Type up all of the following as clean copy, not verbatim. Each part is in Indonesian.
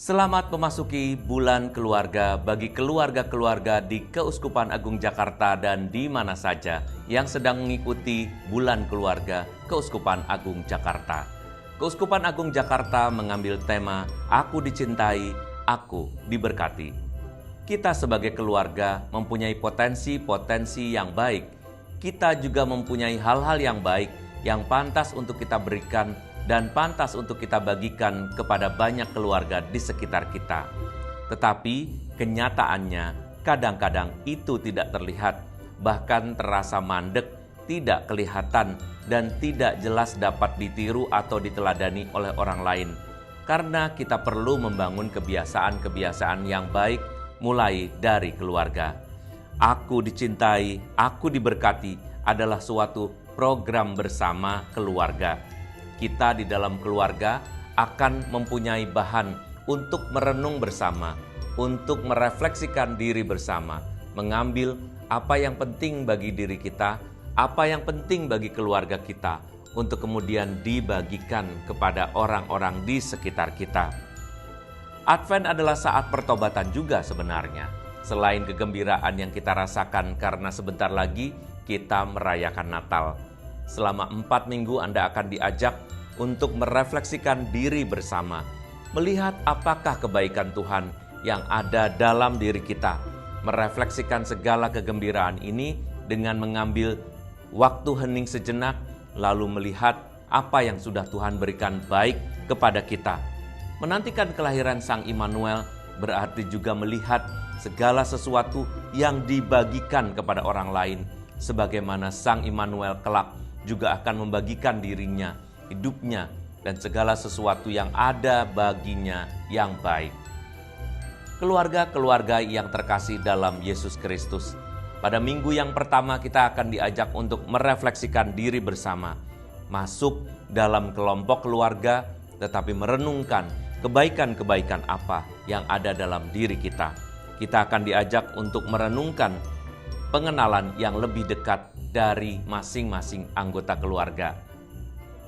Selamat memasuki bulan keluarga bagi keluarga-keluarga di Keuskupan Agung Jakarta dan di mana saja yang sedang mengikuti bulan keluarga Keuskupan Agung Jakarta. Keuskupan Agung Jakarta mengambil tema Aku Dicintai, Aku Diberkati. Kita sebagai keluarga mempunyai potensi-potensi yang baik. Kita juga mempunyai hal-hal yang baik yang pantas untuk kita berikan dan pantas untuk kita bagikan kepada banyak keluarga di sekitar kita. Tetapi kenyataannya kadang-kadang itu tidak terlihat, bahkan terasa mandek, tidak kelihatan, dan tidak jelas dapat ditiru atau diteladani oleh orang lain. Karena kita perlu membangun kebiasaan-kebiasaan yang baik mulai dari keluarga. Aku dicintai, aku diberkati adalah suatu program bersama keluarga. Kita di dalam keluarga akan mempunyai bahan untuk merenung bersama, untuk merefleksikan diri bersama, mengambil apa yang penting bagi diri kita, apa yang penting bagi keluarga kita, untuk kemudian dibagikan kepada orang-orang di sekitar kita. Advent adalah saat pertobatan juga sebenarnya, selain kegembiraan yang kita rasakan karena sebentar lagi kita merayakan Natal. Selama 4 minggu Anda akan diajak untuk merefleksikan diri bersama, melihat apakah kebaikan Tuhan yang ada dalam diri kita, merefleksikan segala kegembiraan ini dengan mengambil waktu hening sejenak, lalu melihat apa yang sudah Tuhan berikan baik kepada kita. Menantikan kelahiran Sang Immanuel berarti juga melihat segala sesuatu yang dibagikan kepada orang lain, sebagaimana Sang Immanuel kelak juga akan membagikan dirinya, hidupnya, dan segala sesuatu yang ada baginya yang baik. Keluarga-keluarga yang terkasih dalam Yesus Kristus, pada minggu yang pertama kita akan diajak untuk merefleksikan diri bersama, masuk dalam kelompok keluarga, tetapi merenungkan kebaikan-kebaikan apa yang ada dalam diri kita. Kita akan diajak untuk merenungkan pengenalan yang lebih dekat dari masing-masing anggota keluarga.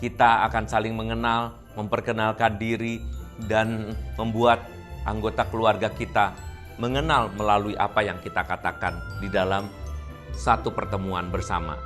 Kita akan saling mengenal, memperkenalkan diri, dan membuat anggota keluarga kita mengenal melalui apa yang kita katakan di dalam satu pertemuan bersama.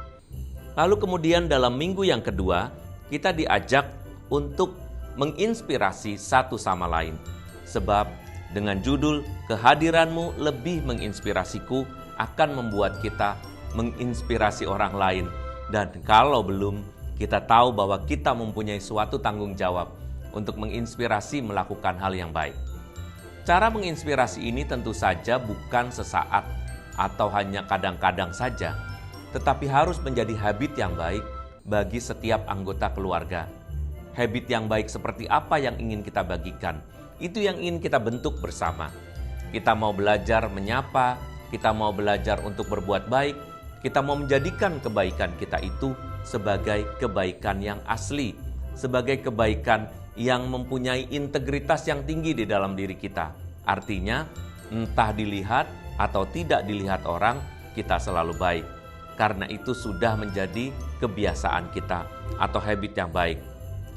Lalu kemudian dalam minggu yang kedua, kita diajak untuk menginspirasi satu sama lain. Sebab dengan judul Kehadiranmu Lebih Menginspirasiku akan membuat kita menginspirasi orang lain. Dan kalau belum, kita tahu bahwa kita mempunyai suatu tanggung jawab untuk menginspirasi melakukan hal yang baik. Cara menginspirasi ini tentu saja bukan sesaat atau hanya kadang-kadang saja, tetapi harus menjadi habit yang baik bagi setiap anggota keluarga. Habit yang baik seperti apa yang ingin kita bagikan? Itu yang ingin kita bentuk bersama. Kita mau belajar menyapa, kita mau belajar untuk berbuat baik, kita mau menjadikan kebaikan kita itu sebagai kebaikan yang asli, sebagai kebaikan yang mempunyai integritas yang tinggi di dalam diri kita. Artinya, entah dilihat atau tidak dilihat orang, kita selalu baik. Karena itu sudah menjadi kebiasaan kita atau habit yang baik.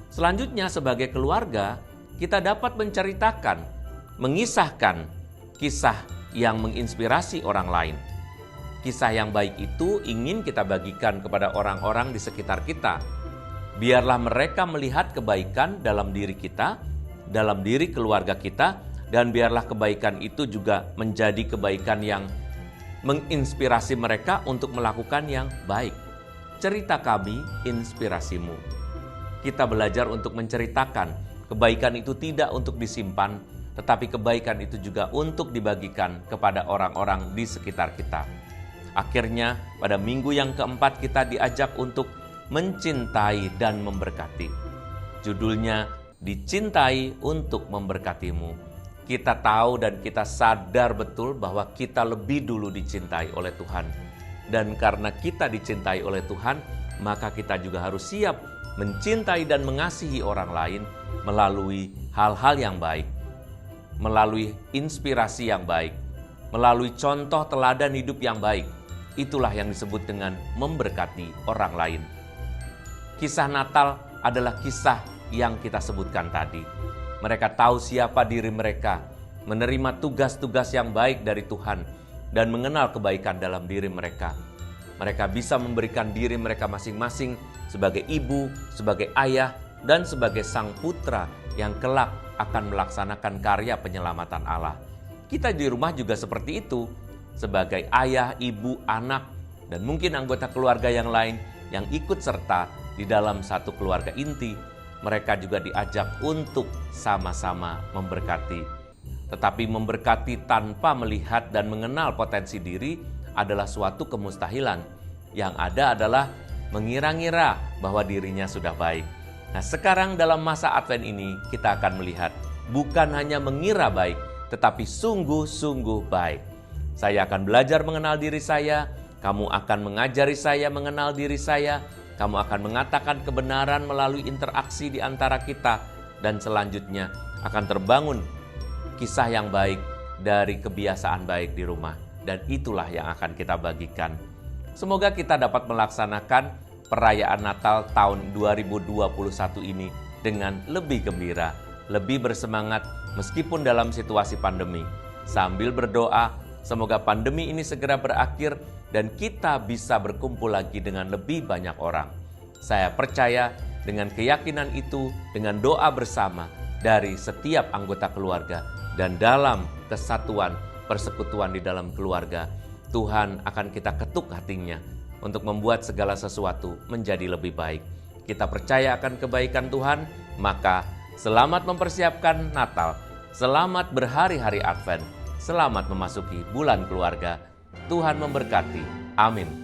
Selanjutnya sebagai keluarga, kita dapat menceritakan, mengisahkan kisah yang menginspirasi orang lain. Kisah yang baik itu ingin kita bagikan kepada orang-orang di sekitar kita. Biarlah mereka melihat kebaikan dalam diri kita, dalam diri keluarga kita, dan biarlah kebaikan itu juga menjadi kebaikan yang menginspirasi mereka untuk melakukan yang baik. Cerita kami, inspirasimu. Kita belajar untuk menceritakan kebaikan itu tidak untuk disimpan, tetapi kebaikan itu juga untuk dibagikan kepada orang-orang di sekitar kita. Akhirnya, pada minggu yang keempat kita diajak untuk mencintai dan memberkati. Judulnya, Dicintai untuk Memberkatimu. Kita tahu dan kita sadar betul bahwa kita lebih dulu dicintai oleh Tuhan. Dan karena kita dicintai oleh Tuhan, maka kita juga harus siap mencintai dan mengasihi orang lain melalui hal-hal yang baik, melalui inspirasi yang baik, melalui contoh teladan hidup yang baik. Itulah yang disebut dengan memberkati orang lain. Kisah Natal adalah kisah yang kita sebutkan tadi. Mereka tahu siapa diri mereka, menerima tugas-tugas yang baik dari Tuhan, dan mengenal kebaikan dalam diri mereka. Mereka bisa memberikan diri mereka masing-masing sebagai ibu, sebagai ayah, dan sebagai sang putra yang kelak akan melaksanakan karya penyelamatan Allah. Kita di rumah juga seperti itu, sebagai ayah, ibu, anak, dan mungkin anggota keluarga yang lain yang ikut serta di dalam satu keluarga inti. Mereka juga diajak untuk sama-sama memberkati. Tetapi memberkati tanpa melihat dan mengenal potensi diri adalah suatu kemustahilan. Yang ada adalah mengira-ngira bahwa dirinya sudah baik. Nah, sekarang dalam masa Advent ini kita akan melihat bukan hanya mengira baik, tetapi sungguh-sungguh baik. Saya akan belajar mengenal diri saya, kamu akan mengajari saya mengenal diri saya, kamu akan mengatakan kebenaran melalui interaksi di antara kita, dan selanjutnya akan terbangun kisah yang baik dari kebiasaan baik di rumah. Dan itulah yang akan kita bagikan. Semoga kita dapat melaksanakan perayaan Natal tahun 2021 ini dengan lebih gembira, lebih bersemangat meskipun dalam situasi pandemi. Sambil berdoa, semoga pandemi ini segera berakhir dan kita bisa berkumpul lagi dengan lebih banyak orang. Saya percaya dengan keyakinan itu, dengan doa bersama dari setiap anggota keluarga, dan dalam kesatuan persekutuan di dalam keluarga, Tuhan akan kita ketuk hatinya untuk membuat segala sesuatu menjadi lebih baik. Kita percaya akan kebaikan Tuhan, maka selamat mempersiapkan Natal, selamat berhari-hari Advent, selamat memasuki bulan keluarga. Tuhan memberkati. Amin.